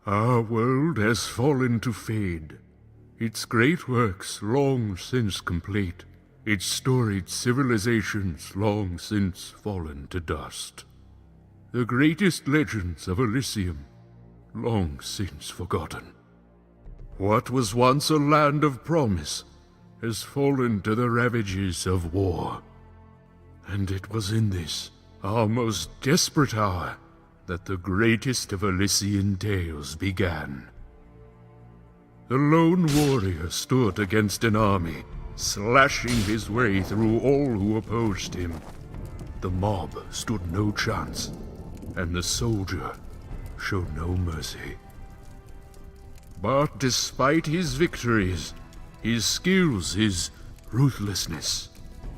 Our world has fallen to fade, its great works long since complete, its storied civilizations long since fallen to dust. The greatest legends of Elysium long since forgotten. What was once a land of promise has fallen to the ravages of war. And it was in this, our most desperate hour, that the greatest of Elysian tales began. The lone warrior stood against an army, slashing his way through all who opposed him. The mob stood no chance, and the soldier showed no mercy. But despite his victories, his skills, his ruthlessness,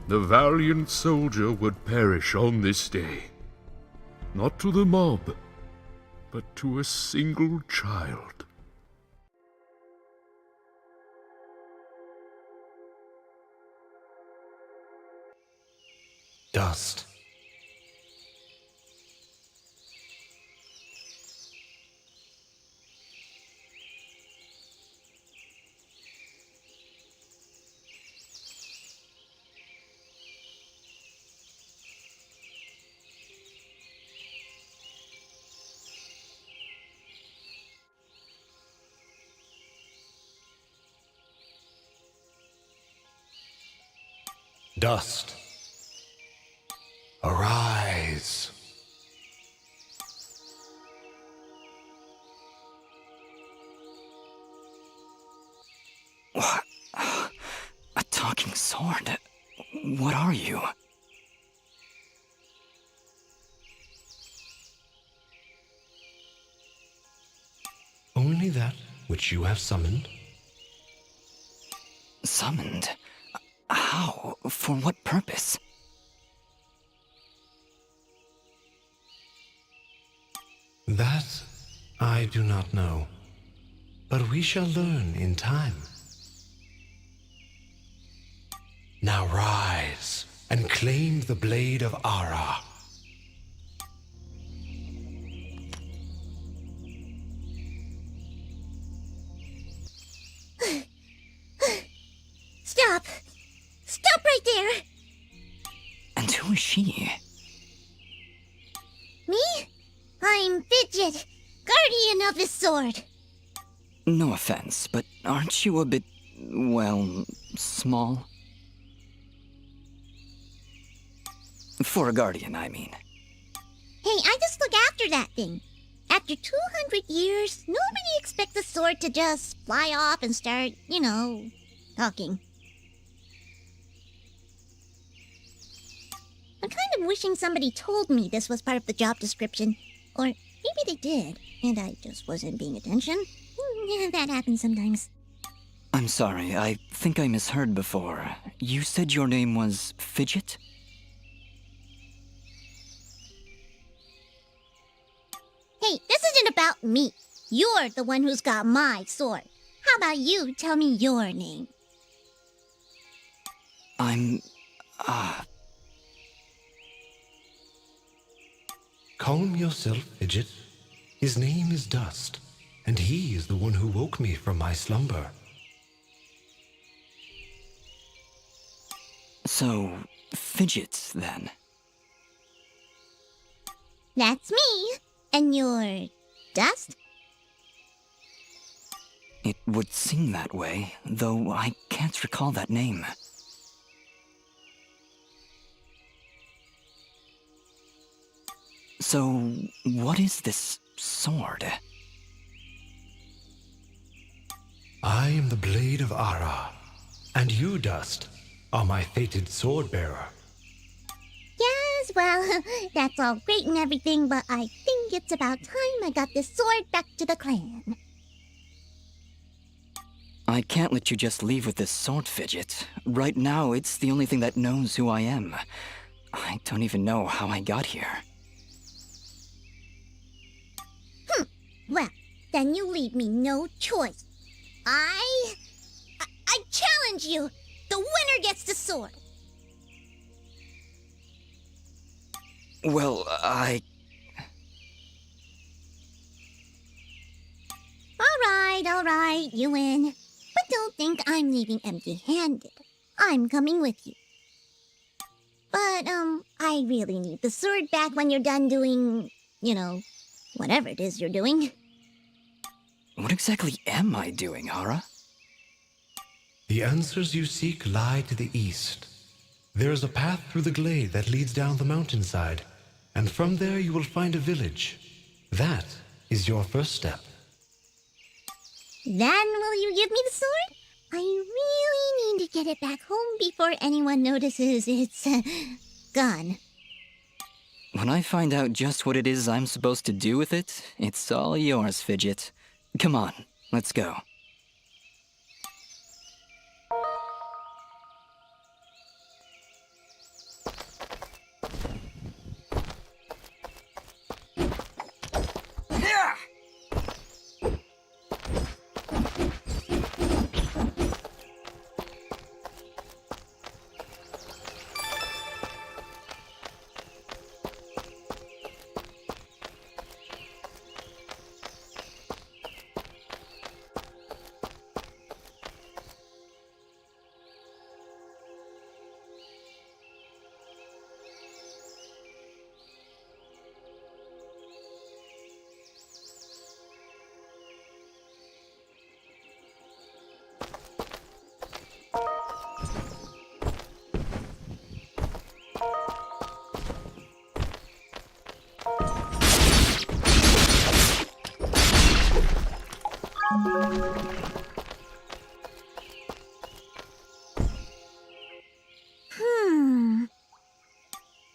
the valiant soldier would perish on this day. Not to the mob, but to a single child. Dust. Dust. Arise. What? A talking sword? What are you? Only that which you have summoned. Summoned? How? For what purpose? That I do not know, but we shall learn in time. Now rise and claim the blade of Ara. Stop! Stop right there! And who is she? Me? I'm Fidget, guardian of this sword. No offense, but aren't you a bit, well, small? For a guardian, I mean. Hey, I just look after that thing. After 200 years, nobody expects the sword to just fly off and start, talking. I'm kind of wishing somebody told me this was part of the job description. Or maybe they did, and I just wasn't paying attention. Yeah, that happens sometimes. I'm sorry, I think I misheard before. You said your name was Fidget? Hey, this isn't about me. You're the one who's got my sword. How about you tell me your name? I'm... Calm yourself, Fidget. His name is Dust, and he is the one who woke me from my slumber. So, Fidget, then? That's me. And you're Dust? It would seem that way, though I can't recall that name. So, what is this sword? I am the blade of Ara, and you, Dust, are my fated sword-bearer. Yes, well, that's all great and everything, but I think it's about time I got this sword back to the clan. I can't let you just leave with this sword, Fidget. Right now, it's the only thing that knows who I am. I don't even know how I got here. Well, then you leave me no choice. I challenge you! The winner gets the sword! Well, All right, you win. But don't think I'm leaving empty-handed. I'm coming with you. But, I really need the sword back when you're done doing, whatever it is you're doing. What exactly am I doing, Hara? The answers you seek lie to the east. There is a path through the glade that leads down the mountainside, and from there you will find a village. That is your first step. Then will you give me the sword? I really need to get it back home before anyone notices it's, gone. When I find out just what it is I'm supposed to do with it, it's all yours, Fidget. Come on, let's go.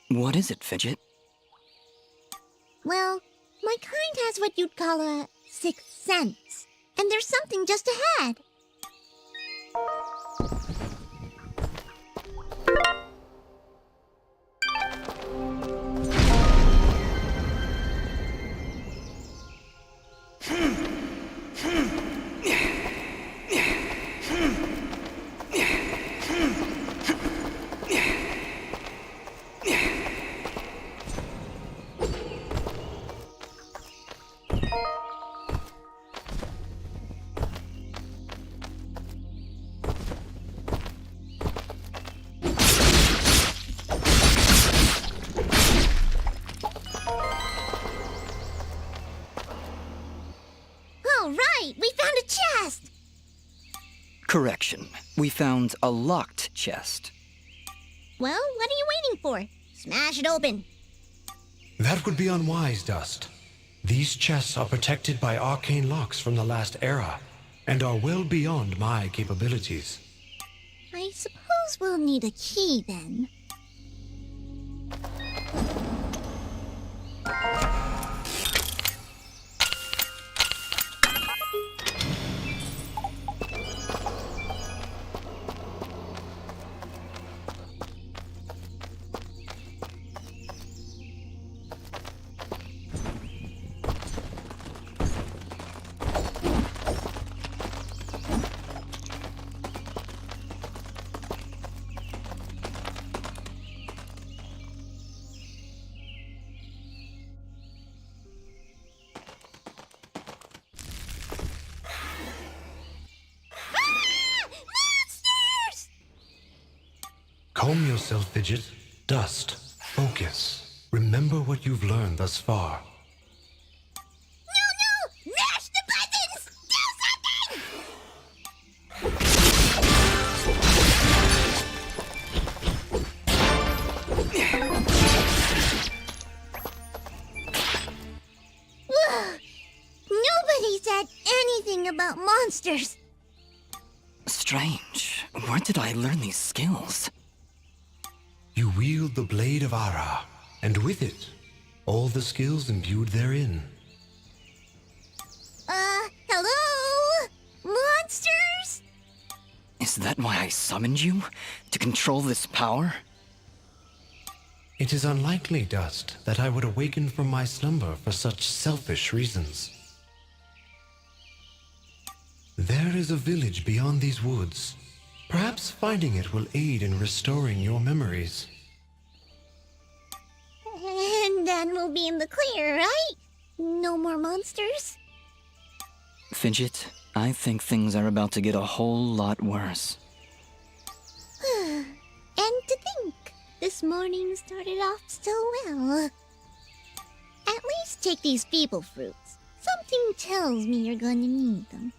What is it, Fidget? Well, my kind has what you'd call a sixth sense. And there's something just ahead. All right, we found a chest! Correction. We found a locked chest. Well, what are you waiting for? Smash it open. That would be unwise, Dust. These chests are protected by arcane locks from the last era, and are well beyond my capabilities. I suppose we'll need a key then. Calm yourself, Fidget. Dust. Focus. Remember what you've learned thus far. No! Mash the buttons! Do something! Whoa! Nobody said anything about monsters. Strange. Where did I learn these skills? You wield the Blade of Ara, and with it, all the skills imbued therein. Hello? Monsters? Is that why I summoned you? To control this power? It is unlikely, Dust, that I would awaken from my slumber for such selfish reasons. There is a village beyond these woods. Perhaps finding it will aid in restoring your memories. And then we'll be in the clear, right? No more monsters? Fidget, I think things are about to get a whole lot worse. And to think, this morning started off so well. At least take these feeble fruits. Something tells me you're going to need them.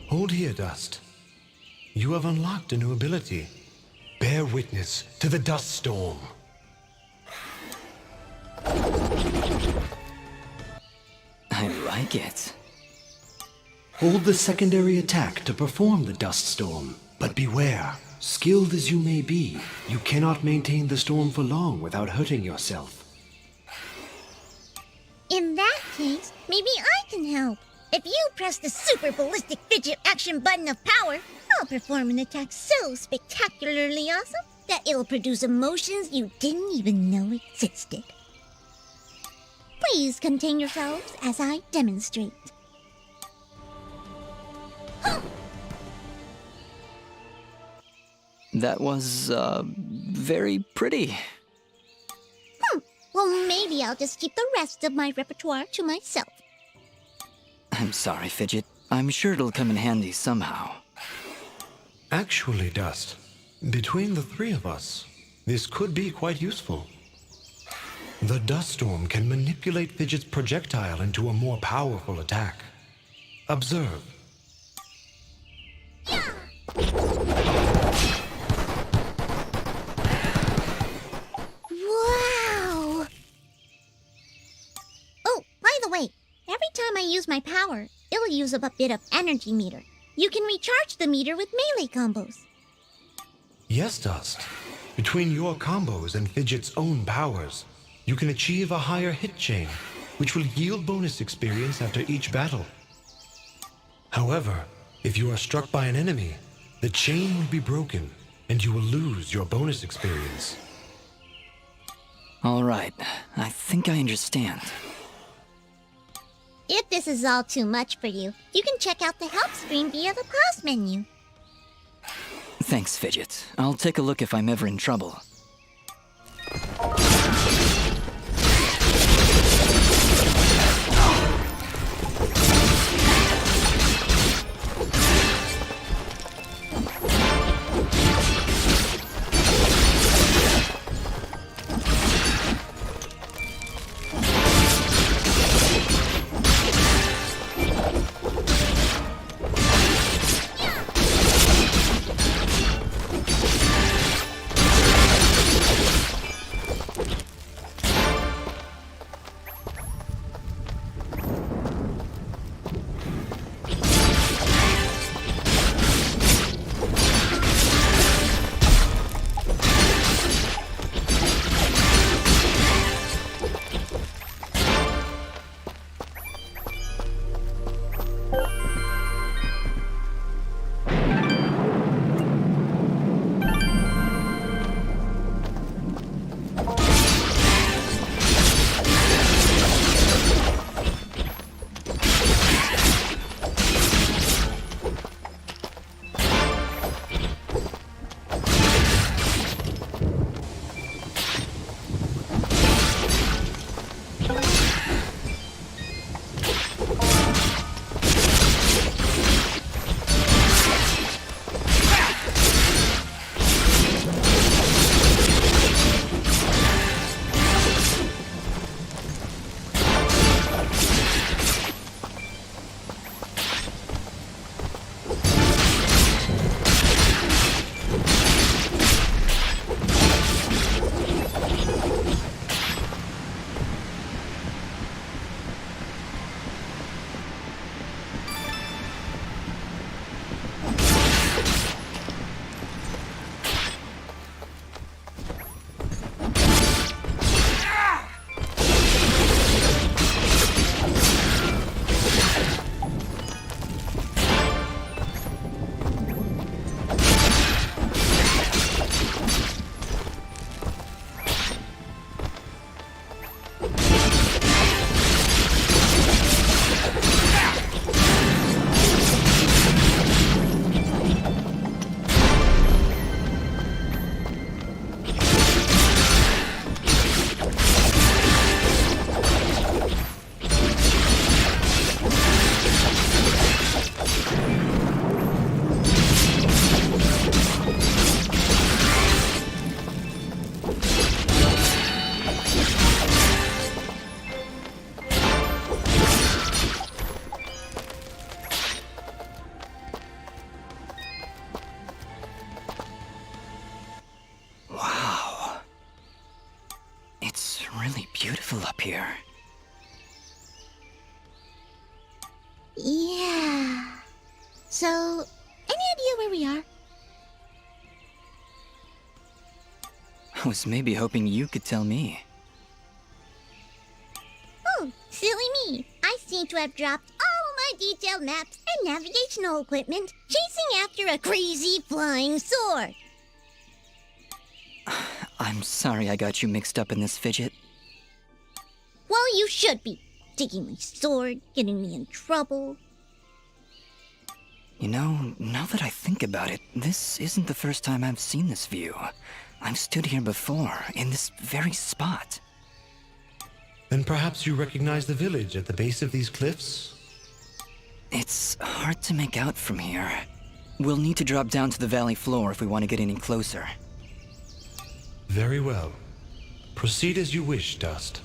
Hold here, Dust. You have unlocked a new ability. Bear witness to the dust storm. I like it. Hold the secondary attack to perform the dust storm. But beware, skilled as you may be, you cannot maintain the storm for long without hurting yourself. In that case, maybe I can help. If you press the super ballistic fidget action button of power, I'll perform an attack so spectacularly awesome that it'll produce emotions you didn't even know existed. Please contain yourselves as I demonstrate. That was, very pretty. Well, maybe I'll just keep the rest of my repertoire to myself. I'm sorry, Fidget. I'm sure it'll come in handy somehow. Actually, Dust, between the three of us, this could be quite useful. The dust storm can manipulate Fidget's projectile into a more powerful attack. Observe. Wow! Oh, by the way, every time I use my power, it'll use up a bit of energy meter. You can recharge the meter with melee combos. Yes, Dust. Between your combos and Fidget's own powers, you can achieve a higher hit chain, which will yield bonus experience after each battle. However, if you are struck by an enemy, the chain will be broken, and you will lose your bonus experience. All right, I think I understand. If this is all too much for you, you can check out the help screen via the pause menu. Thanks, Fidget. I'll take a look if I'm ever in trouble. really beautiful up here. Yeah. So, any idea where we are? I was maybe hoping you could tell me. Oh, silly me. I seem to have dropped all my detailed maps and navigational equipment chasing after a crazy flying sword. I'm sorry I got you mixed up in this fidget. Well, you should be. Taking my sword, getting me in trouble. You know, now that I think about it, this isn't the first time I've seen this view. I've stood here before, in this very spot. Then perhaps you recognize the village at the base of these cliffs? It's hard to make out from here. We'll need to drop down to the valley floor if we want to get any closer. Very well. Proceed as you wish, Dust.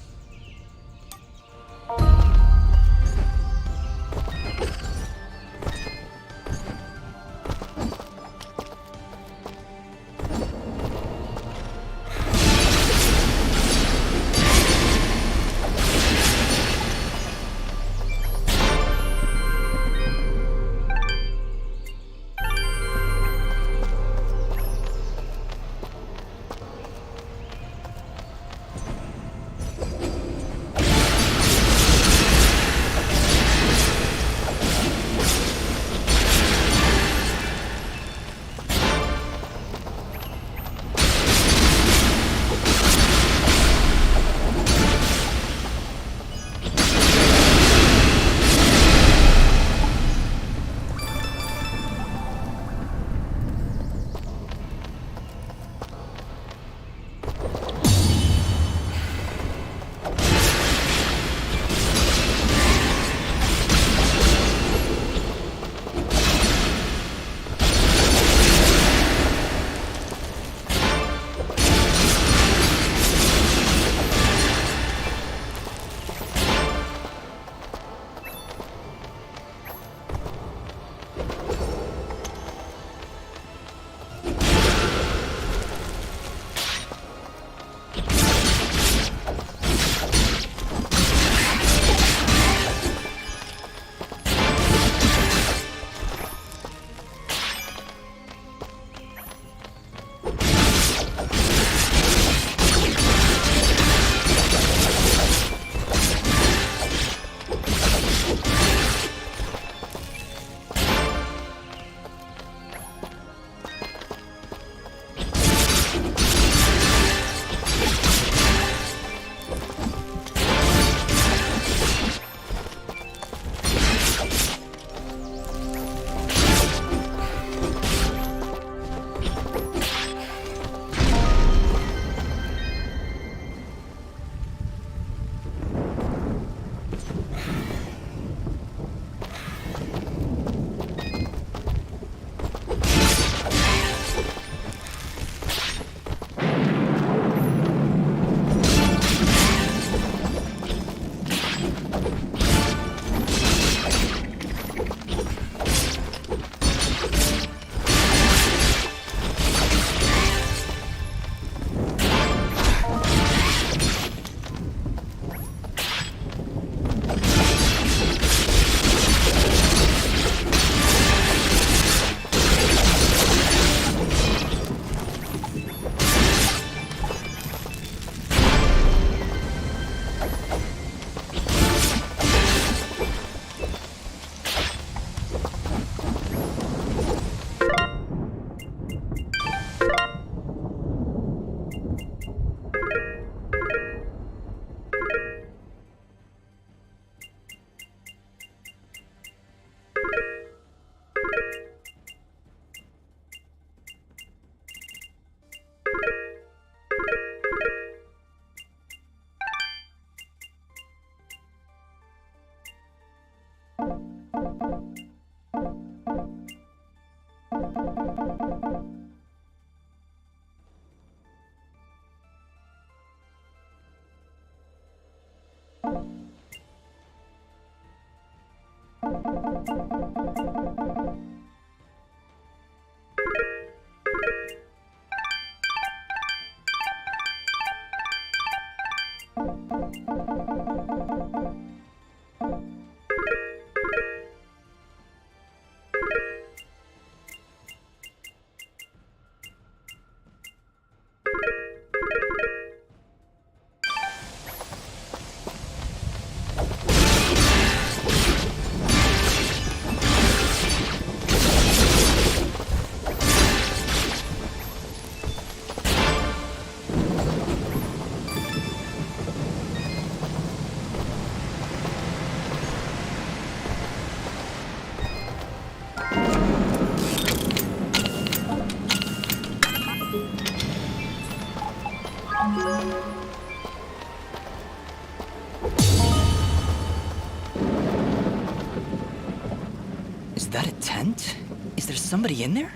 Is that a tent? Is there somebody in there?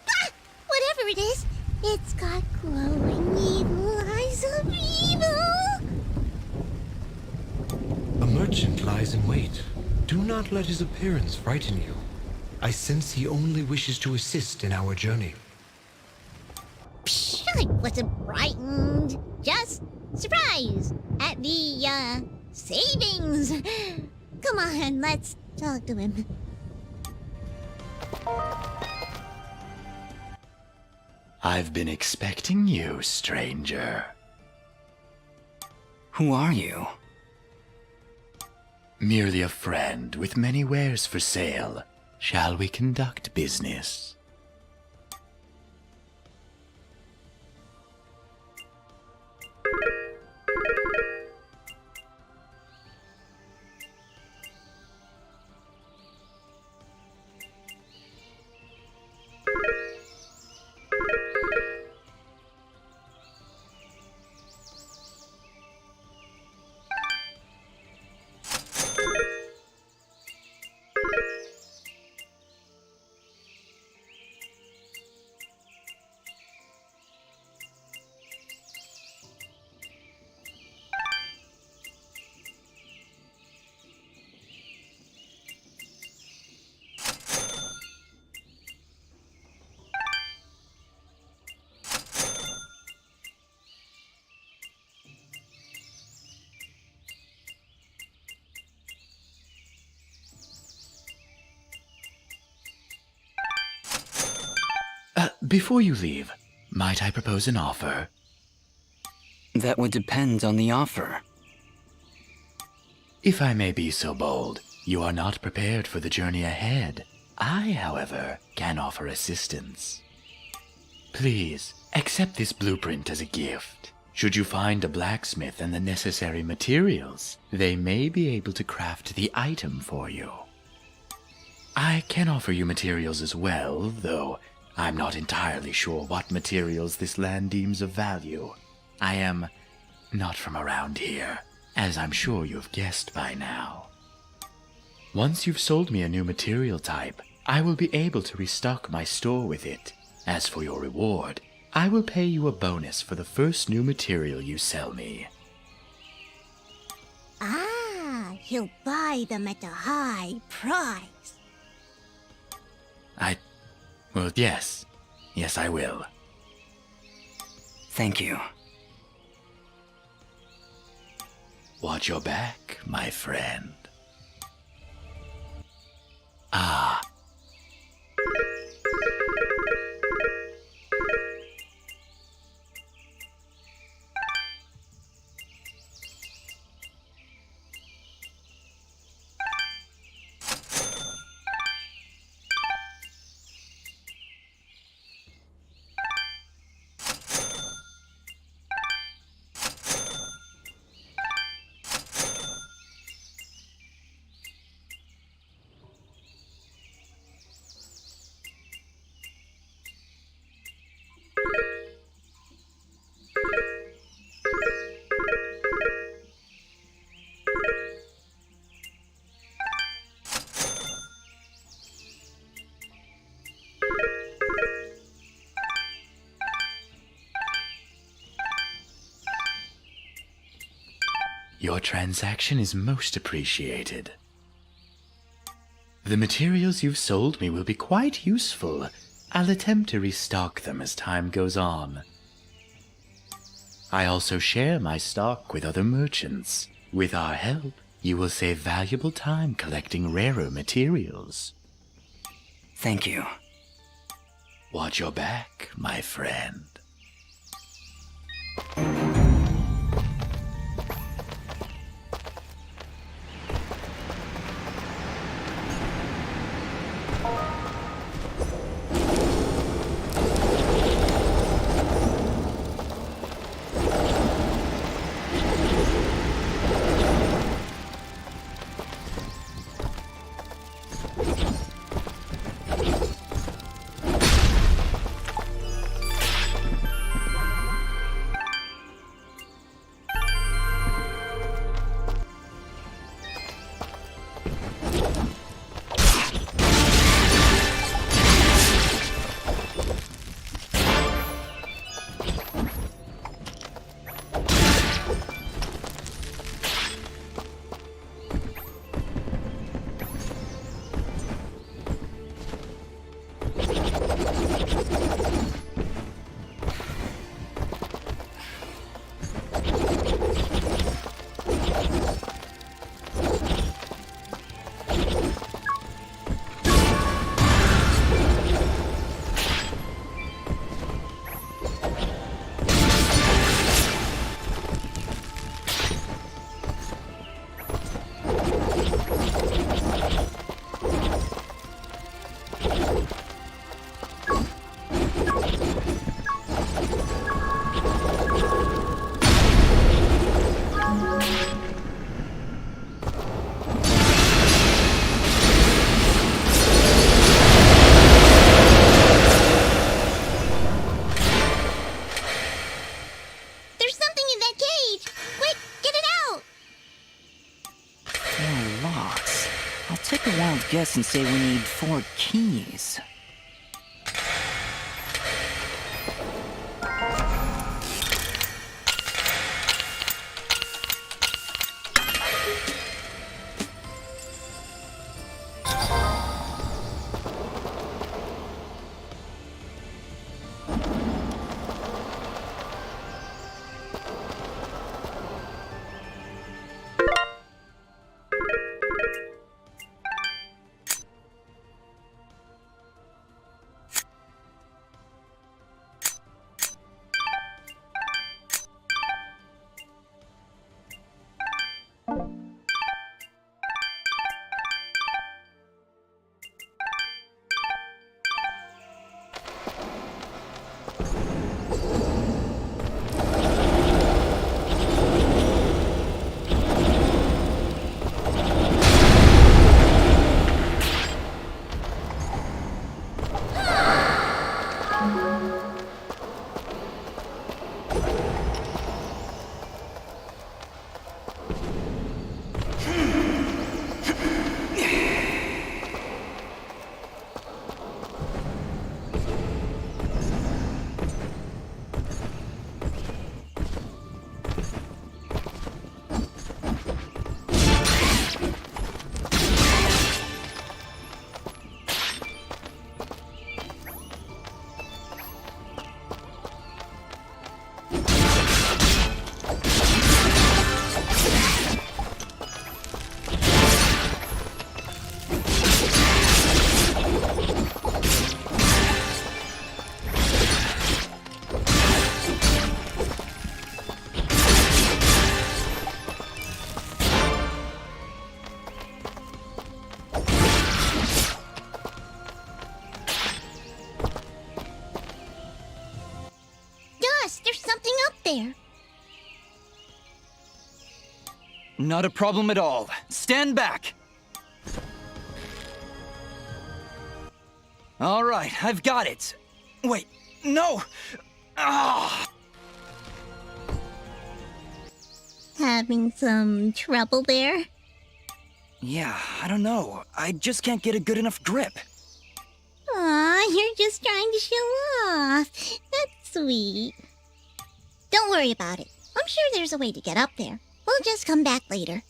Ah! Whatever it is, it's got glowing evil eyes of evil! A merchant lies in wait. Do not let his appearance frighten you. I sense he only wishes to assist in our journey. Psh, I wasn't frightened. Just surprised at the, savings. Come on, let's talk to him. I've been expecting you, stranger. Who are you? Merely a friend with many wares for sale. Shall we conduct business? Before you leave, might I propose an offer? That would depend on the offer. If I may be so bold, you are not prepared for the journey ahead. I, however, can offer assistance. Please, accept this blueprint as a gift. Should you find a blacksmith and the necessary materials, they may be able to craft the item for you. I can offer you materials as well, though I'm not entirely sure what materials this land deems of value. I am not from around here, as I'm sure you've guessed by now. Once you've sold me a new material type, I will be able to restock my store with it. As for your reward, I will pay you a bonus for the first new material you sell me. Ah, he'll buy them at a high price. Well, yes. Yes, I will. Thank you. Watch your back, my friend. Ah. Your transaction is most appreciated. The materials you've sold me will be quite useful. I'll attempt to restock them as time goes on. I also share my stock with other merchants. With our help, you will save valuable time collecting rarer materials. Thank you. Watch your back, my friend. There's something in that cage! Quick, get it out! More locks. I'll take a wild guess and say we need 4 keys. There's something up there. Not a problem at all. Stand back! All right, I've got it. Wait, no! Ah! Having some trouble there? Yeah, I don't know. I just can't get a good enough grip. Aw, you're just trying to show off. That's sweet. Don't worry about it. I'm sure there's a way to get up there. We'll just come back later.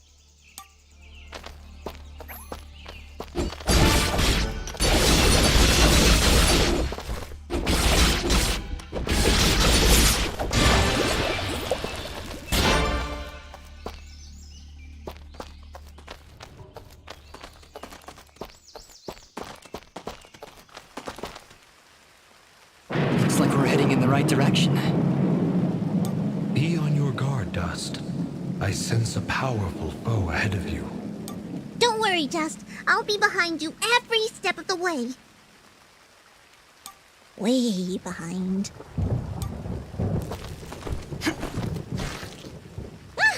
right direction. Be on your guard, Dust. I sense a powerful foe ahead of you. Don't worry, Dust. I'll be behind you every step of the way. Way behind.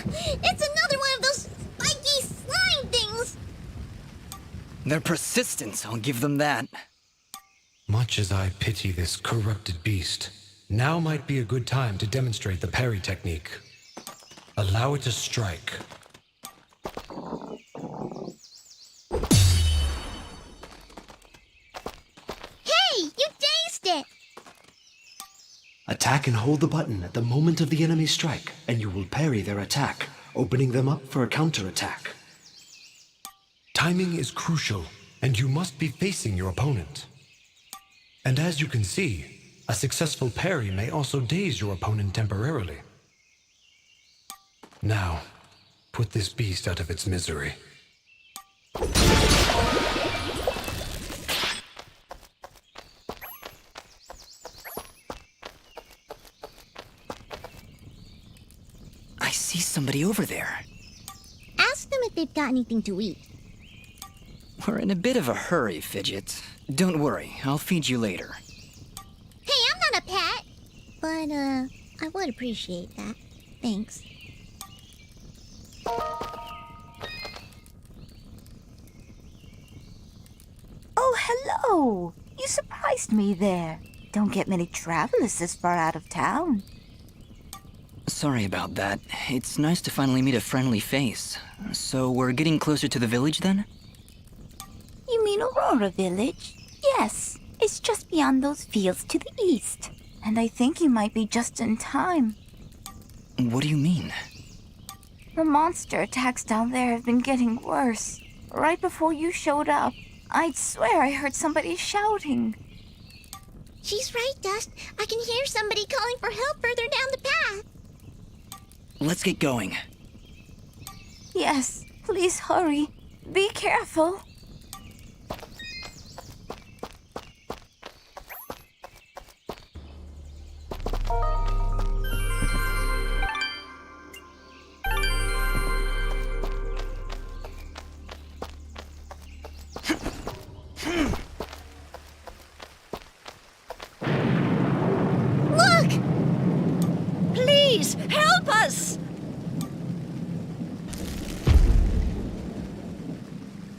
It's another one of those spiky slime things! They're persistent, I'll give them that. Much as I pity this corrupted beast, now might be a good time to demonstrate the parry technique. Allow it to strike. Hey, you dazed it! Attack and hold the button at the moment of the enemy's strike, and you will parry their attack, opening them up for a counterattack. Timing is crucial, and you must be facing your opponent. And as you can see, a successful parry may also daze your opponent temporarily. Now, put this beast out of its misery. I see somebody over there. Ask them if they've got anything to eat. We're in a bit of a hurry, Fidget. Don't worry, I'll feed you later. Hey, I'm not a pet! But, I would appreciate that. Thanks. Oh, hello! You surprised me there. Don't get many travelers this far out of town. Sorry about that. It's nice to finally meet a friendly face. So we're getting closer to the village then? You mean Aurora Village? Yes, it's just beyond those fields to the east. And I think you might be just in time. What do you mean? The monster attacks down there have been getting worse. Right before you showed up, I'd swear I heard somebody shouting. She's right, Dust. I can hear somebody calling for help further down the path. Let's get going. Yes, please hurry. Be careful. Look! Please, help us!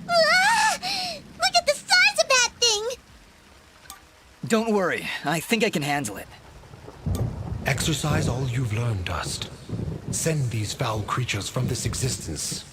Ah! Look at the size of that thing! Don't worry, I think I can handle it. Exercise all you've learned, Dust. Send these foul creatures from this existence.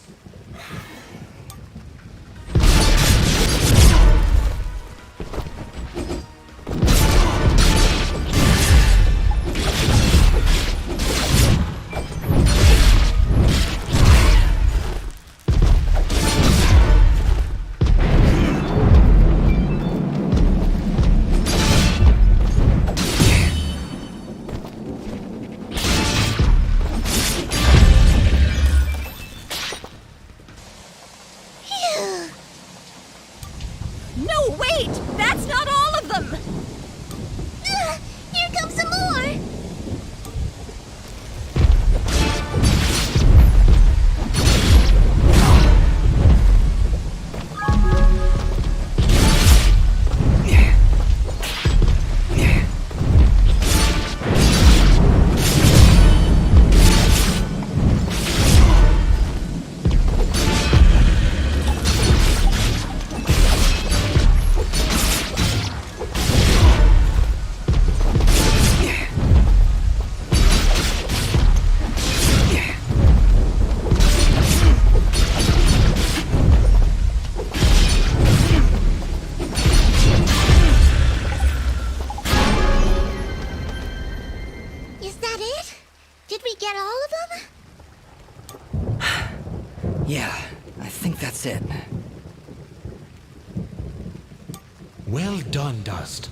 No, wait! That's not all of them! Here comes some more! Is that it? Did we get all of them? Yeah, I think that's it. Well done, Dust.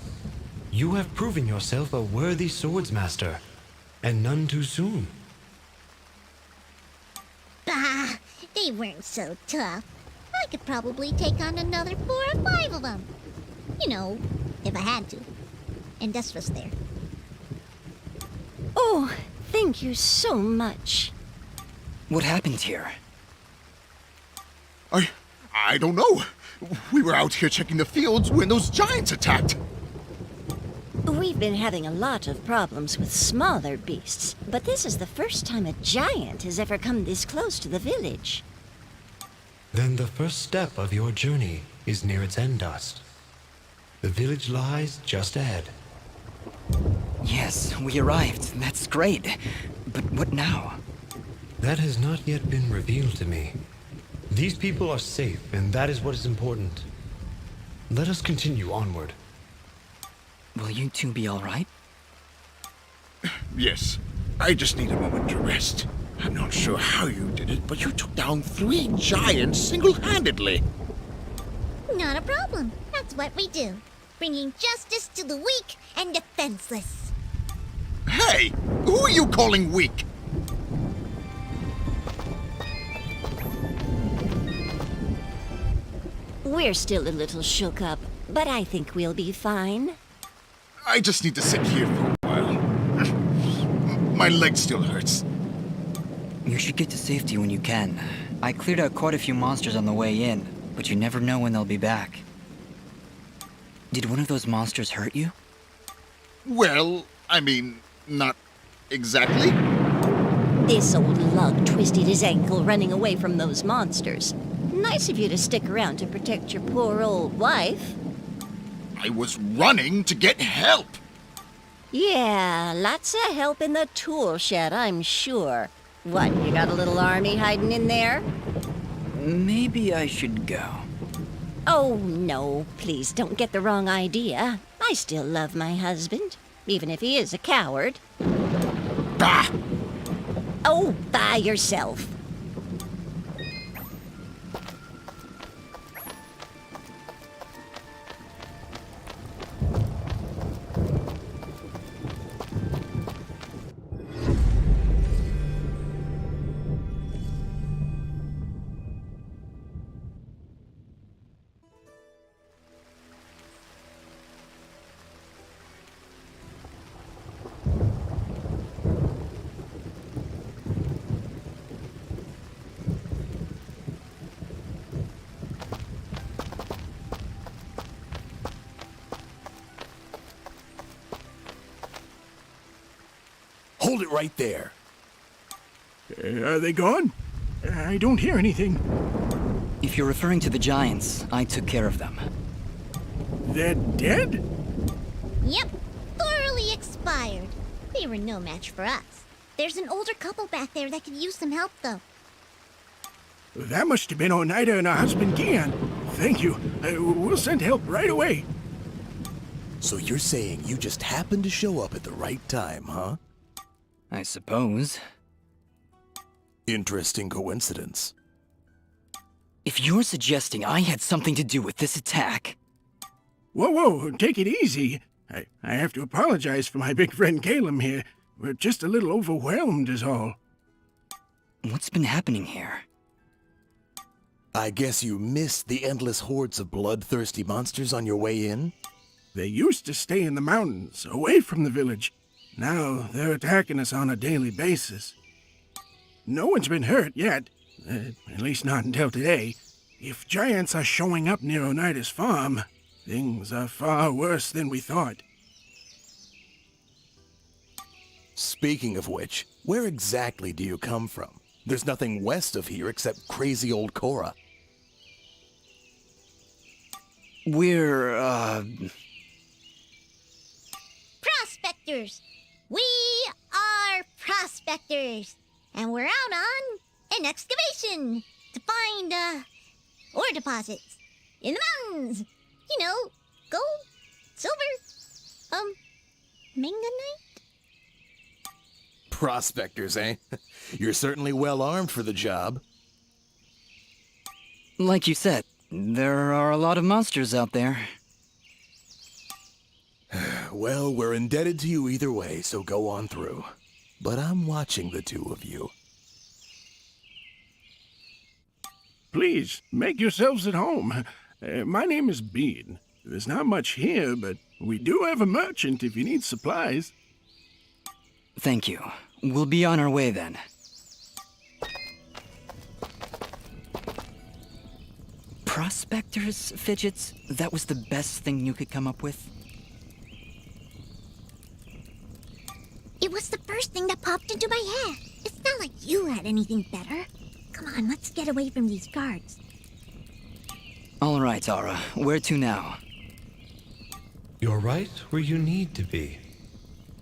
You have proven yourself a worthy swordsmaster, and none too soon. Bah! They weren't so tough. I could probably take on another 4 or 5 of them. You know, if I had to. And Dust was there. Oh, thank you so much. What happened here? I don't know. We were out here checking the fields when those giants attacked. We've been having a lot of problems with smaller beasts, but this is the first time a giant has ever come this close to the village. Then the first step of your journey is near its end, Dust. The village lies just ahead. Yes, we arrived. That's great. But what now? That has not yet been revealed to me. These people are safe, and that is what is important. Let us continue onward. Will you two be all right? Yes, I just need a moment to rest. I'm not sure how you did it, but you took down 3 giants single-handedly. Not a problem. That's what we do. Bringing justice to the weak and defenseless. Hey, who are you calling weak? We're still a little shook up, but I think we'll be fine. I just need to sit here for a while. My leg still hurts. You should get to safety when you can. I cleared out quite a few monsters on the way in, but you never know when they'll be back. Did one of those monsters hurt you? Well, I mean, not exactly. This old lug twisted his ankle running away from those monsters. Nice of you to stick around to protect your poor old wife. I was running to get help. Yeah, lots of help in the tool shed, I'm sure. What, you got a little army hiding in there? Maybe I should go. Oh, no, please don't get the wrong idea. I still love my husband, even if he is a coward. Bah! Oh, by yourself. Hold it right there. Are they gone? I don't hear anything. If you're referring to the giants, I took care of them. They're dead? Yep, thoroughly expired. They were no match for us. There's an older couple back there that could use some help, though. That must have been Oneida and her husband Gian. Thank you. We'll send help right away. So you're saying you just happened to show up at the right time, huh? I suppose. Interesting coincidence. If you're suggesting I had something to do with this attack... Whoa, take it easy. I have to apologize for my big friend Caleb here. We're just a little overwhelmed is all. What's been happening here? I guess you missed the endless hordes of bloodthirsty monsters on your way in? They used to stay in the mountains, away from the village. Now they're attacking us on a daily basis. No one's been hurt yet, at least not until today. If giants are showing up near Oneida's farm, things are far worse than we thought. Speaking of which, where exactly do you come from? There's nothing west of here except crazy old Cora. We're, Prospectors! We are prospectors! And we're out on an excavation to find, ore deposits in the mountains. You know, gold, silver, manganite? Prospectors, eh? You're certainly well armed for the job. like you said, there are a lot of monsters out there. Well, we're indebted to you either way, so go on through. But I'm watching the two of you. Please, make yourselves at home. My name is Bede. There's not much here, but we do have a merchant if you need supplies. Thank you. We'll be on our way then. Prospectors, Fidgets? That was the best thing you could come up with? It was the first thing that popped into my head. It's not like you had anything better. Come on, let's get away from these guards. All right, Aura. Where to now? You're right where you need to be.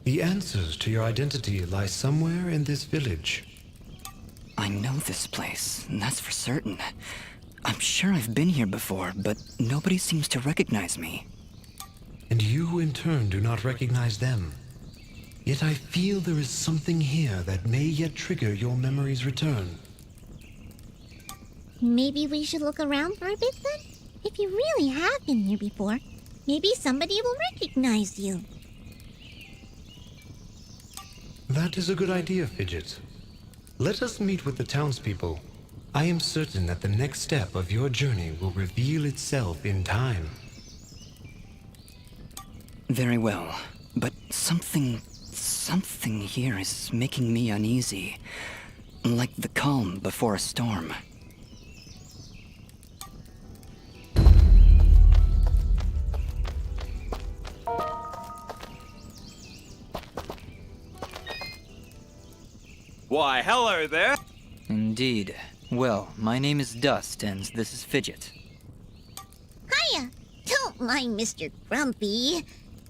The answers to your identity lie somewhere in this village. I know this place, that's for certain. I'm sure I've been here before, but nobody seems to recognize me. And you, in turn, do not recognize them. Yet I feel there is something here that may yet trigger your memory's return. Maybe we should look around for a bit then? If you really have been here before, maybe somebody will recognize you. That is a good idea, Fidget. Let us meet with the townspeople. I am certain that the next step of your journey will reveal itself in time. Very well, but something here is making me uneasy. Like the calm before a storm. Why, hello there! Indeed. Well, my name is Dust, and this is Fidget. Hiya! Don't mind Mr. Grumpy.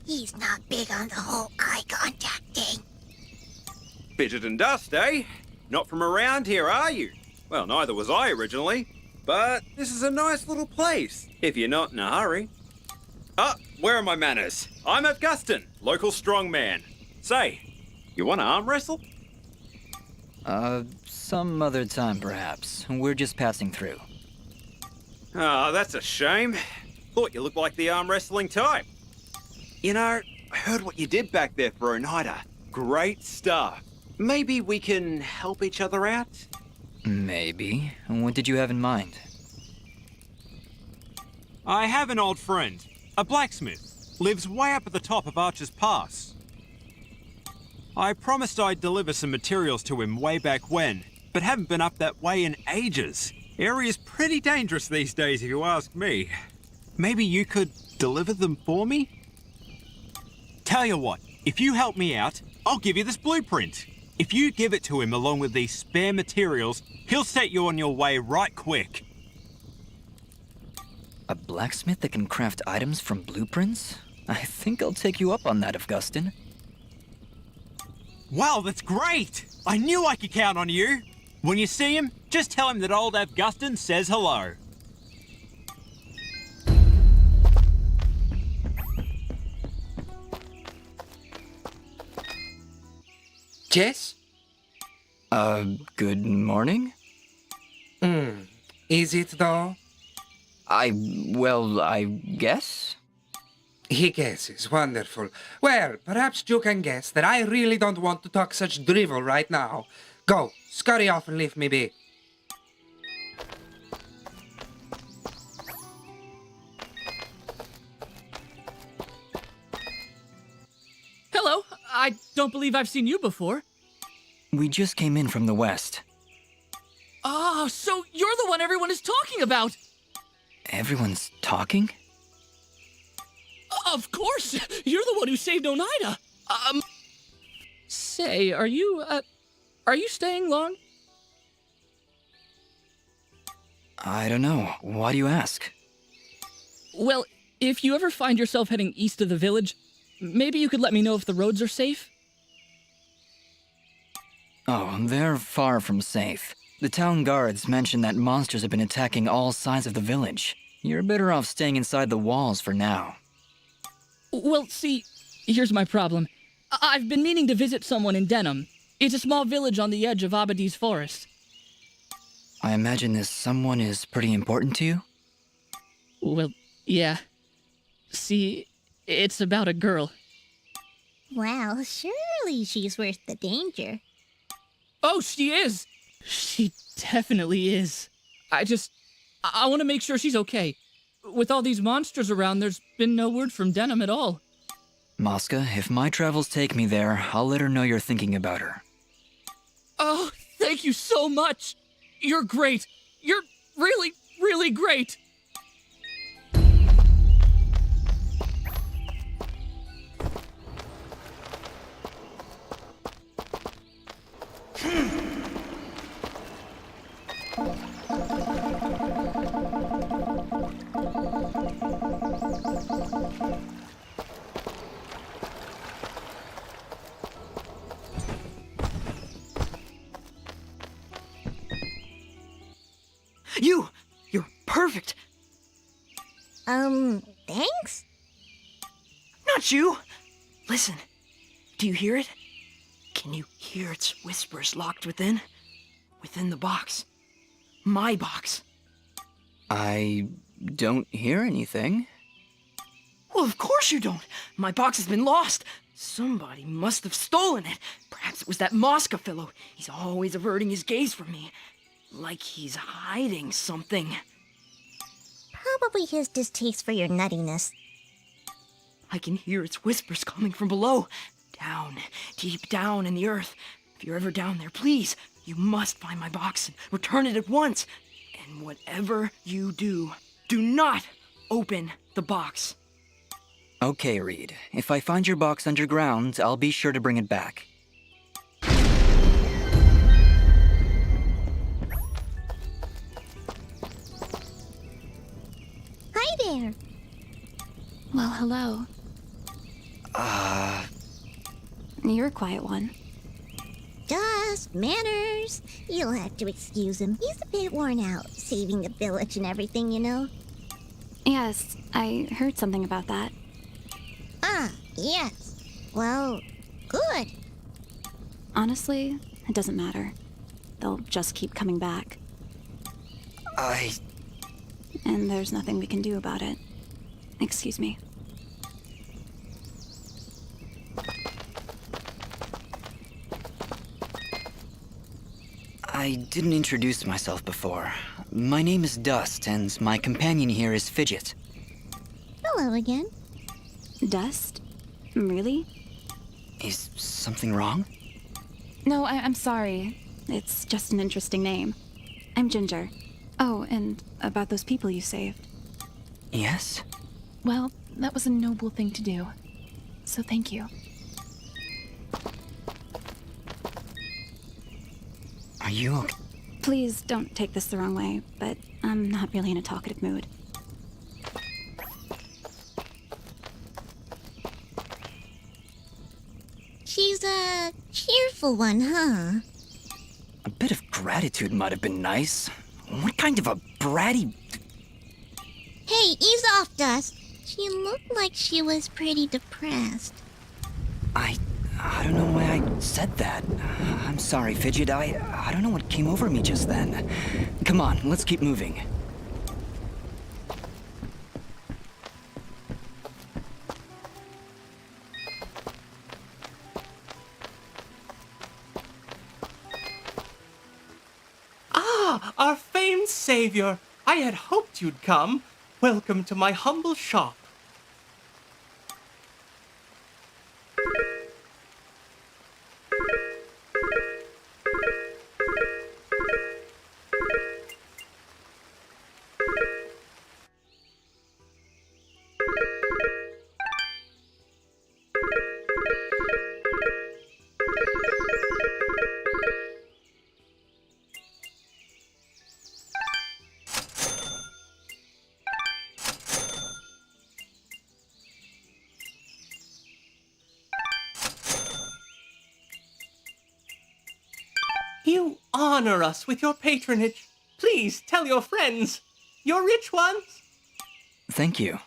He's not big on the whole eye contact thing. Fidget and Dust, eh? Not from around here, are you? Well, neither was I originally. But this is a nice little place, if you're not in a hurry. Ah, where are my manners? I'm Augustin, local strongman. Say, you want to arm wrestle? Some other time perhaps. We're just passing through. Oh, that's a shame. Thought you looked like the arm wrestling type. You know, I heard what you did back there for Oneida. Great stuff. Maybe we can help each other out? Maybe. What did you have in mind? I have an old friend, a blacksmith. Lives way up at the top of Archer's Pass. I promised I'd deliver some materials to him way back when, but haven't been up that way in ages. Area's pretty dangerous these days if you ask me. Maybe you could deliver them for me? Tell you what, if you help me out, I'll give you this blueprint. If you give it to him along with these spare materials, he'll set you on your way right quick. A blacksmith that can craft items from blueprints? I think I'll take you up on that, Augustin. Wow, that's great! I knew I could count on you! When you see him, just tell him that old Augustin says hello. Jess? Good morning? Is it though? I guess? He guesses. Wonderful. Well, perhaps you can guess that I really don't want to talk such drivel right now. Go, scurry off and leave me be. Hello. I don't believe I've seen you before. We just came in from the west. Oh, so you're the one everyone is talking about! Everyone's talking? Of course! You're the one who saved Oneida! Say, are you staying long? I don't know. Why do you ask? Well, if you ever find yourself heading east of the village, maybe you could let me know if the roads are safe? Oh, they're far from safe. The town guards mentioned that monsters have been attacking all sides of the village. You're better off staying inside the walls for now. Well, see, here's my problem. I've been meaning to visit someone in Denham. It's a small village on the edge of Abadi's forest. I imagine this someone is pretty important to you? Well, yeah. See, it's about a girl. Well, surely she's worth the danger. Oh, she is! She definitely is. I want to make sure she's okay. With all these monsters around, there's been no word from Denham at all. Mosca, if my travels take me there, I'll let her know you're thinking about her. Oh, thank you so much. You're great. You're really, really great. You're perfect. Thanks? Not you. Listen, do you hear it? Can you hear its whispers locked within? Within the box. My box. I don't hear anything. Well, of course you don't. My box has been lost. Somebody must have stolen it. Perhaps it was that Mosca fellow. He's always averting his gaze from me. Like he's hiding something. Probably his distaste for your nuttiness. I can hear its whispers coming from below. Down, deep down in the earth. If you're ever down there, please, you must find my box and return it at once. And whatever you do, do not open the box. Okay, Reed. If I find your box underground, I'll be sure to bring it back. Hi there. Well, hello. You're a quiet one. Just manners. You'll have to excuse him. He's a bit worn out, saving the village and everything, you know? Yes, I heard something about that. Ah, yes. Well, good. Honestly, it doesn't matter. They'll just keep coming back. And there's nothing we can do about it. Excuse me. I didn't introduce myself before. My name is Dust, and my companion here is Fidget. Hello again. Dust? Really? Is something wrong? No, I'm sorry. It's just an interesting name. I'm Ginger. Oh, and about those people you saved. Yes? Well, that was a noble thing to do. So thank you. Are you okay? Please don't take this the wrong way, but I'm not really in a talkative mood. She's a cheerful one, huh? A bit of gratitude might have been nice. What kind of a bratty... Hey, ease off, Dust. She looked like she was pretty depressed. I don't know why I said that. I'm sorry, Fidget. I don't know what came over me just then. Come on, let's keep moving. Ah, our famed savior. I had hoped you'd come. Welcome to my humble shop. You honor us with your patronage. Please tell your friends. Your rich ones. Thank you.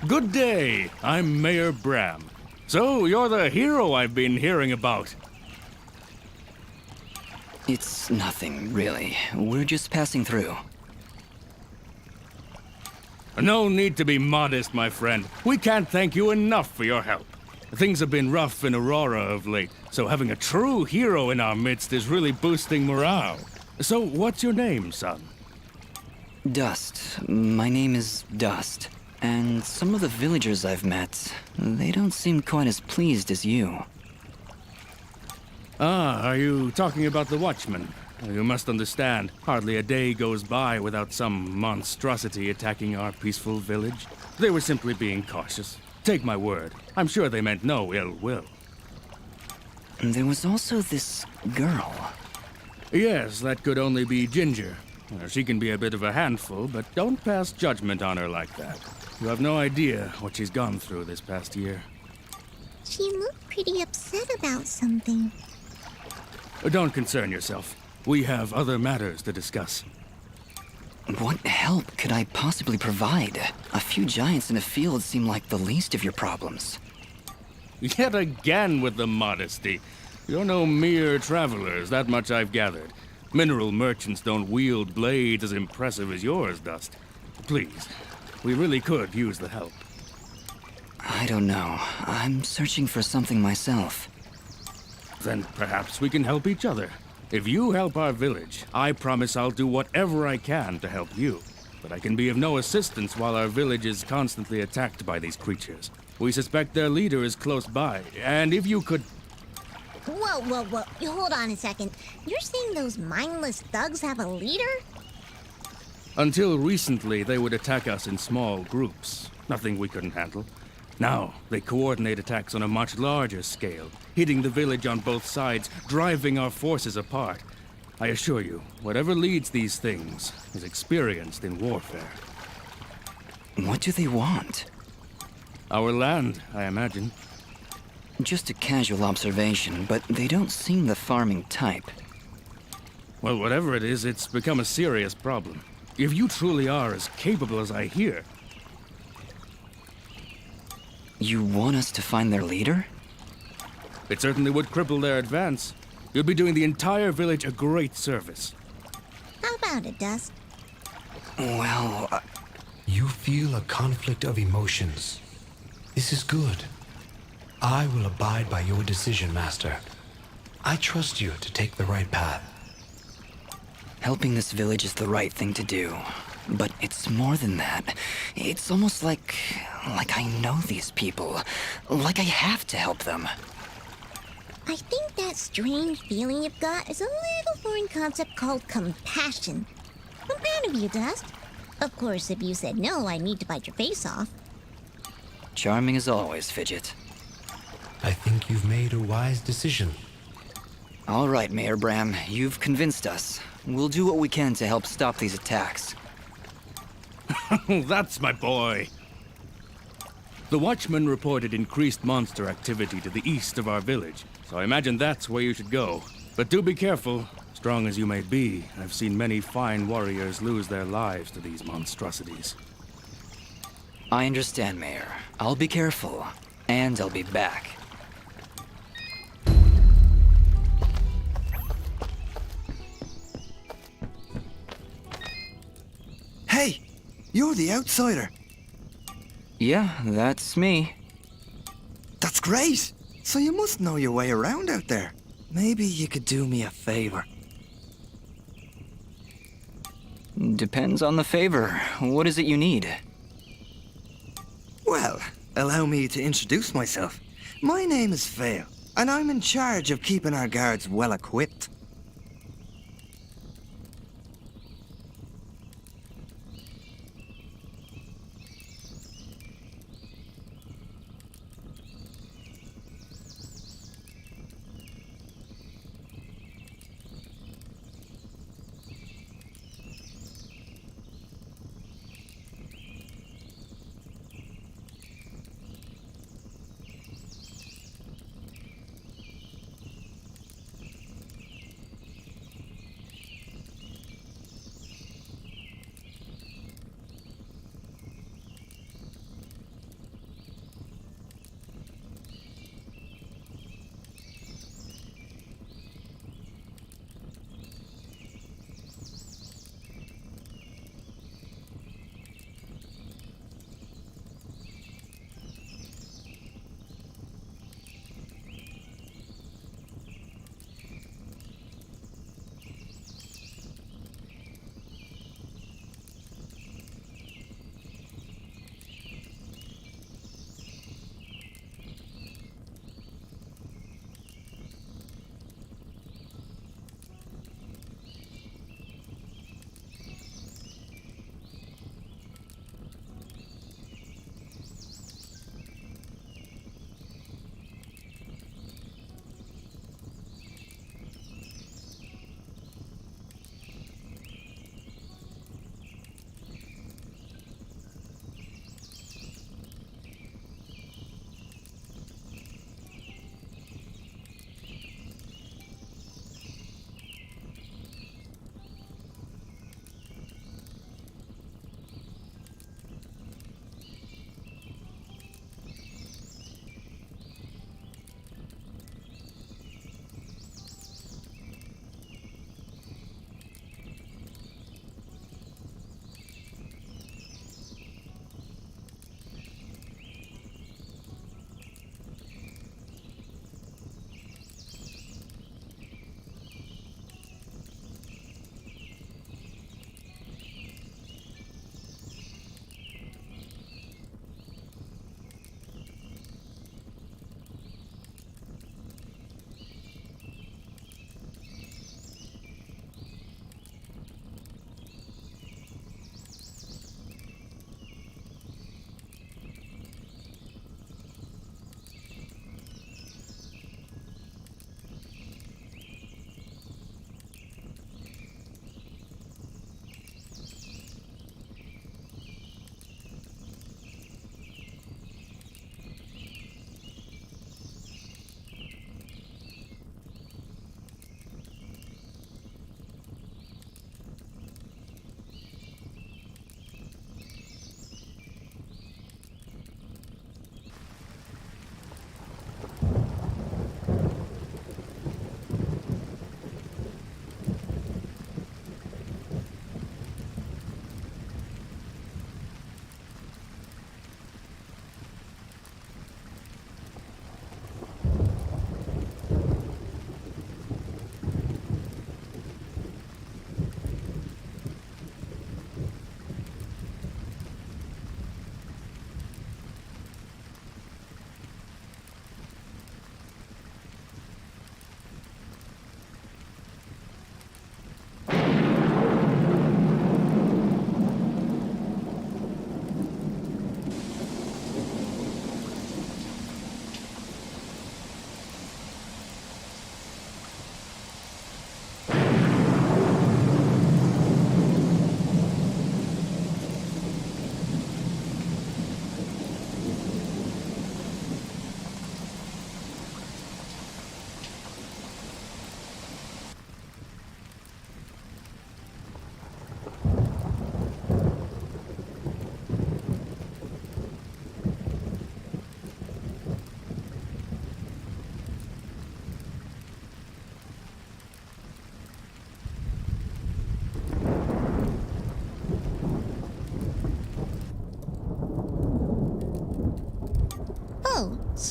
Good day. I'm Mayor Bram. So, you're the hero I've been hearing about. It's nothing, really. We're just passing through. No need to be modest, my friend. We can't thank you enough for your help. Things have been rough in Aurora of late, so having a true hero in our midst is really boosting morale. So, what's your name, son? Dust. My name is Dust. And some of the villagers I've met, they don't seem quite as pleased as you. Ah, are you talking about the Watchmen? You must understand, hardly a day goes by without some monstrosity attacking our peaceful village. They were simply being cautious. Take my word, I'm sure they meant no ill will. There was also this girl. Yes, that could only be Ginger. She can be a bit of a handful, but don't pass judgment on her like that. You have no idea what she's gone through this past year. She looked pretty upset about something. Don't concern yourself. We have other matters to discuss. What help could I possibly provide? A few giants in a field seem like the least of your problems. Yet again with the modesty. You're no mere travelers, that much I've gathered. Mineral merchants don't wield blades as impressive as yours, Dust. Please, we really could use the help. I don't know. I'm searching for something myself. Then perhaps we can help each other. If you help our village, I promise I'll do whatever I can to help you. But I can be of no assistance while our village is constantly attacked by these creatures. We suspect their leader is close by, and if you could... Whoa. You hold on a second. You're saying those mindless thugs have a leader? Until recently, they would attack us in small groups. Nothing we couldn't handle. Now, they coordinate attacks on a much larger scale, hitting the village on both sides, driving our forces apart. I assure you, whatever leads these things is experienced in warfare. What do they want? Our land, I imagine. Just a casual observation, but they don't seem the farming type. Well, whatever it is, it's become a serious problem. If you truly are as capable as I hear... You want us to find their leader? It certainly would cripple their advance. You'd be doing the entire village a great service. How about it, Dust? Well, You feel a conflict of emotions. This is good. I will abide by your decision, Master. I trust you to take the right path. Helping this village is the right thing to do. But it's more than that. It's almost like I know these people. Like I have to help them. I think that strange feeling you've got is a little foreign concept called compassion. I'm proud of you, Dust. Of course, if you said no, I'd need to bite your face off. Charming as always, Fidget. I think you've made a wise decision. All right, Mayor Bram, you've convinced us. We'll do what we can to help stop these attacks. That's my boy. The Watchmen reported increased monster activity to the east of our village, so I imagine that's where you should go. But do be careful. Strong as you may be, I've seen many fine warriors lose their lives to these monstrosities. I understand, Mayor. I'll be careful, and I'll be back. Hey, you're the outsider. Yeah, that's me. That's great. So you must know your way around out there. Maybe you could do me a favor. Depends on the favor. What is it you need? Well, allow me to introduce myself. My name is Vale, and I'm in charge of keeping our guards well equipped.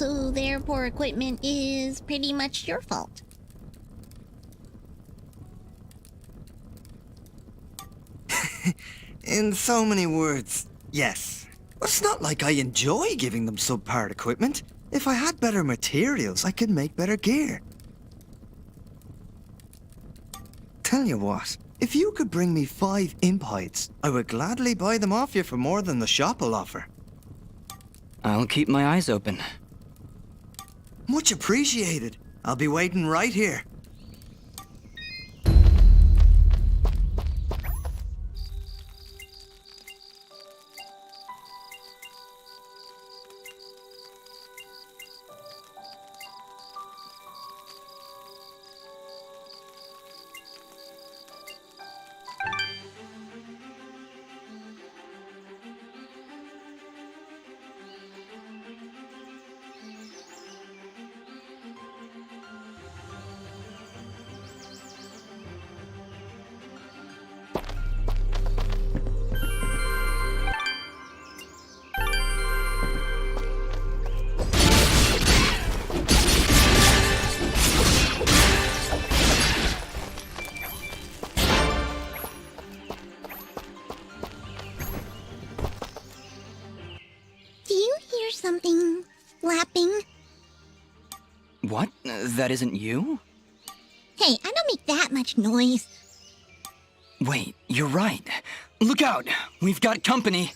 So their poor equipment is pretty much your fault. In so many words, yes. But it's not like I enjoy giving them subpar equipment. If I had better materials, I could make better gear. Tell you what, if you could bring me 5 imp hides, I would gladly buy them off you for more than the shop will offer. I'll keep my eyes open. Much appreciated. I'll be waiting right here. Do you hear something flapping? What? That isn't you? Hey, I don't make that much noise. Wait, you're right. Look out! We've got company!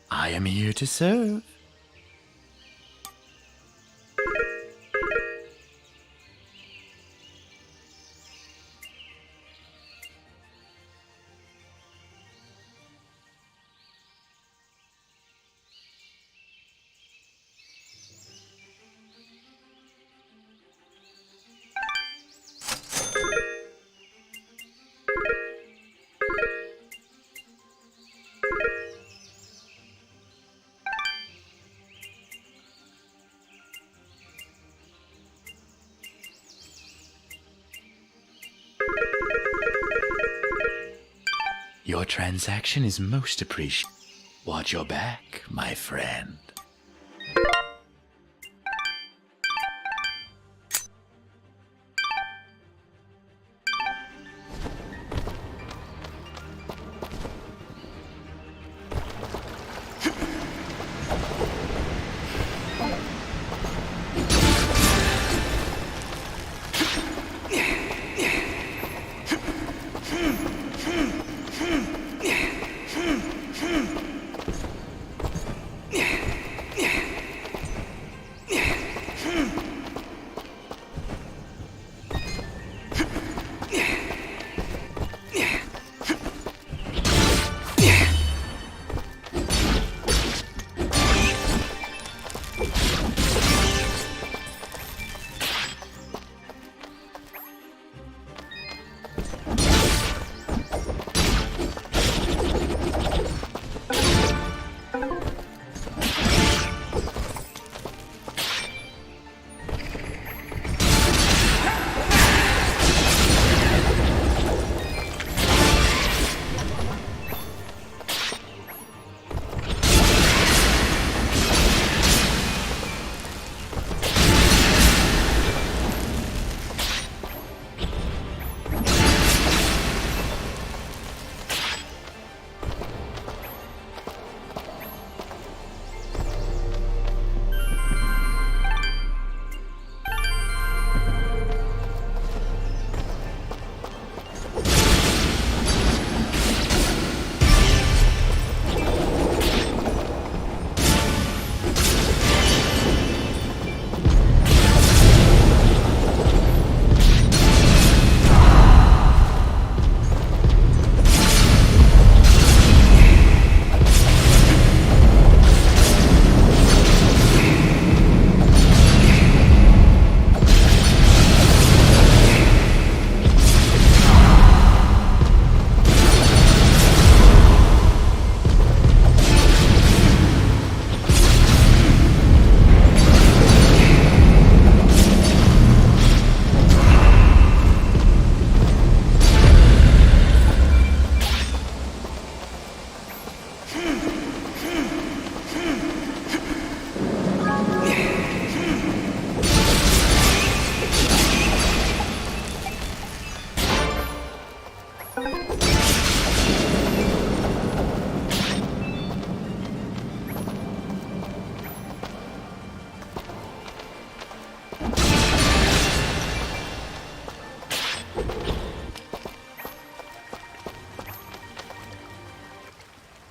I am here to serve. Your transaction is most appreciated. Watch your back, my friend.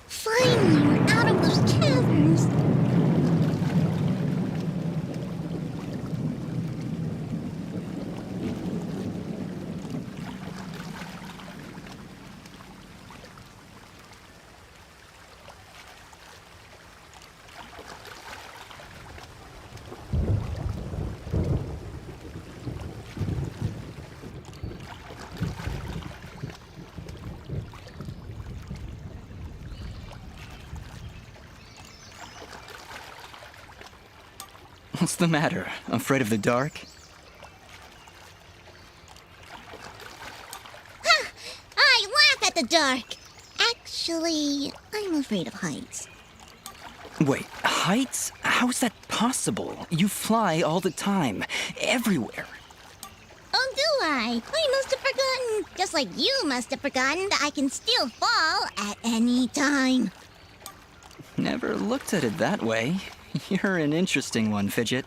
Finally, we're out of those caverns. What's the matter? Afraid of the dark? Ha! I laugh at the dark. Actually, I'm afraid of heights. Wait, heights? How's that possible? You fly all the time, everywhere. Oh, do I? I must have forgotten. Just like you must have forgotten that I can still fall at any time. Never looked at it that way. You're an interesting one, Fidget.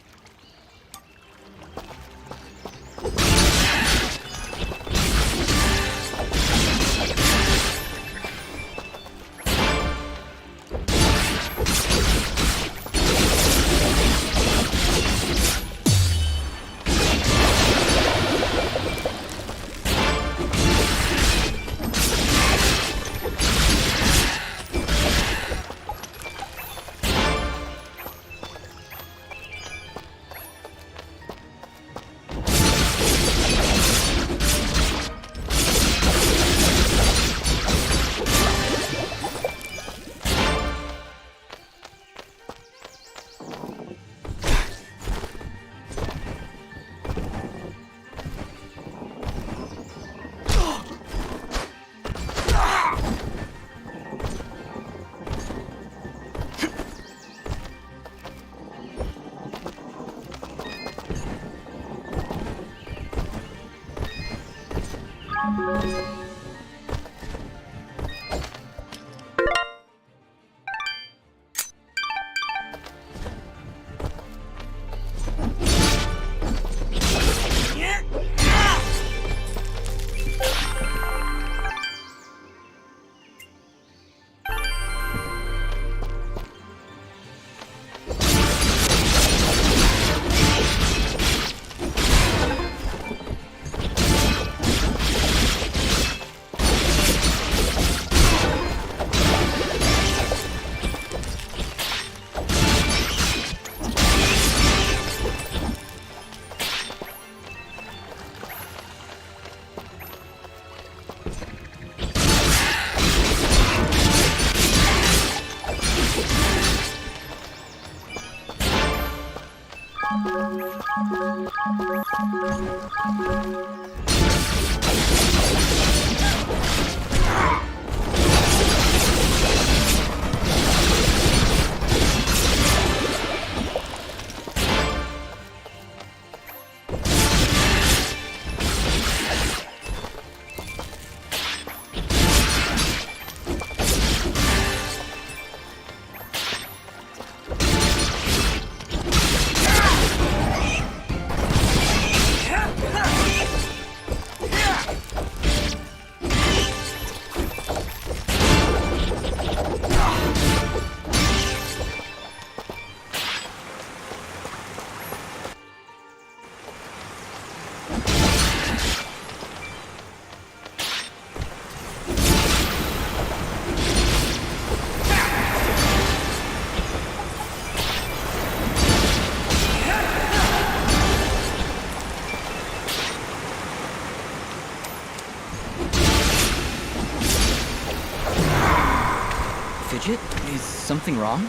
Fidget, is something wrong?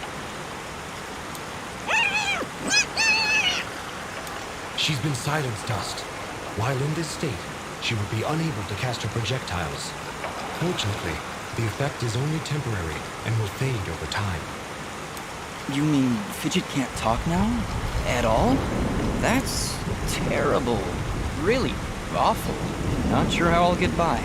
She's been silenced, Dust. While in this state, she would be unable to cast her projectiles. Fortunately, the effect is only temporary and will fade over time. You mean Fidget can't talk now? At all? That's terrible. Really awful. Not sure how I'll get by.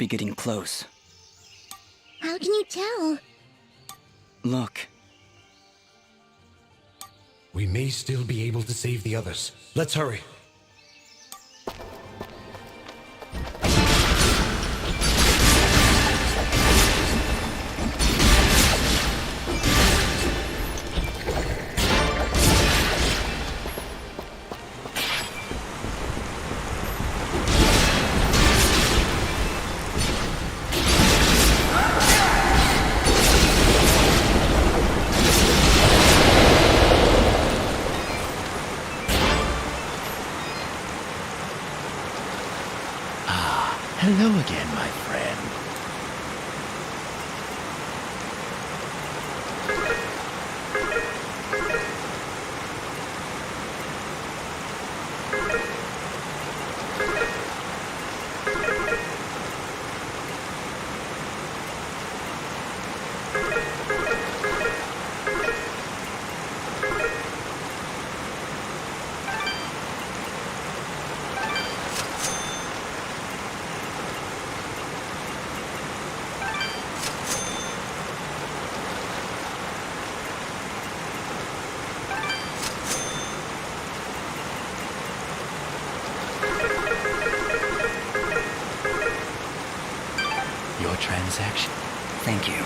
be getting close. How can you tell? Look. We may still be able to save the others. Let's hurry. Hello again, my friend. Your transaction. Thank you.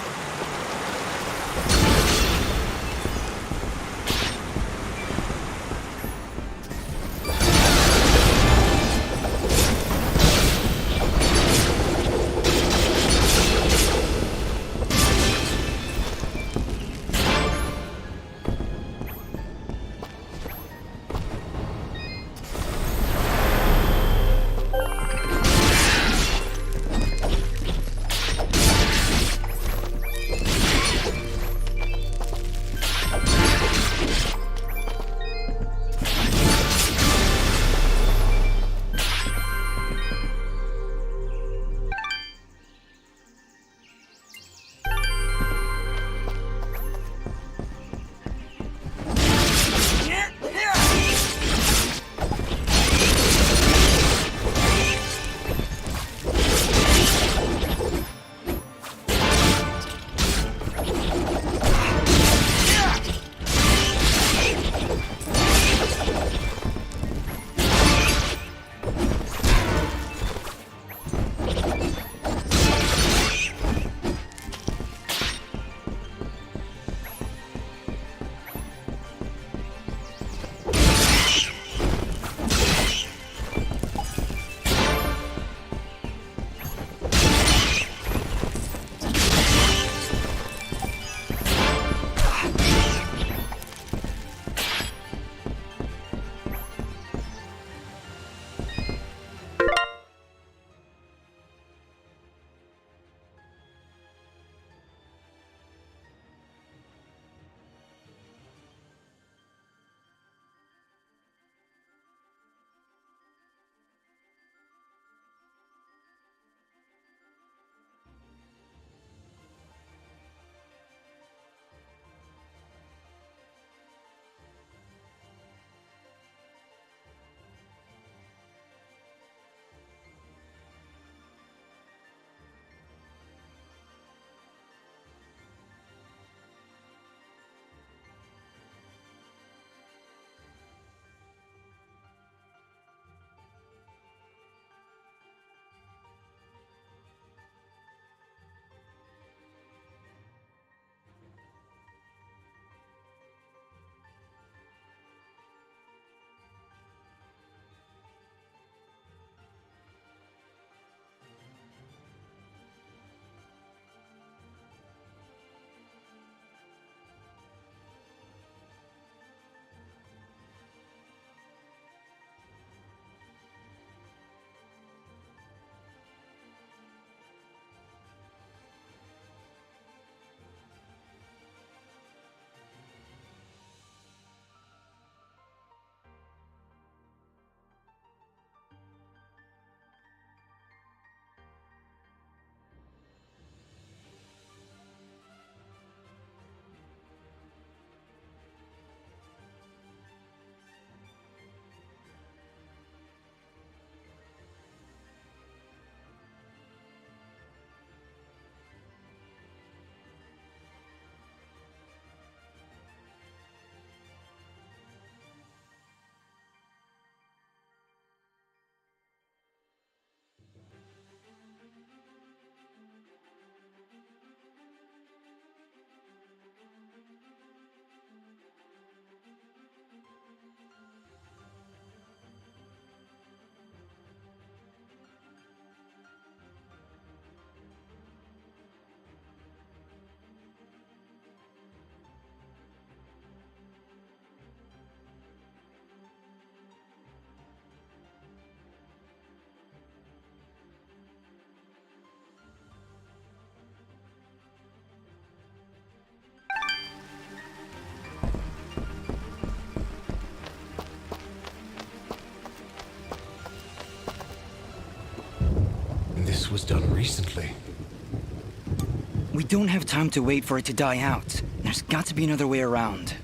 recently. We don't have time to wait for it to die out. There's got to be another way around.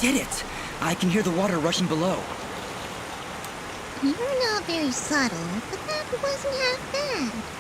Did it! I can hear the water rushing below. You're not very subtle, but that wasn't half bad.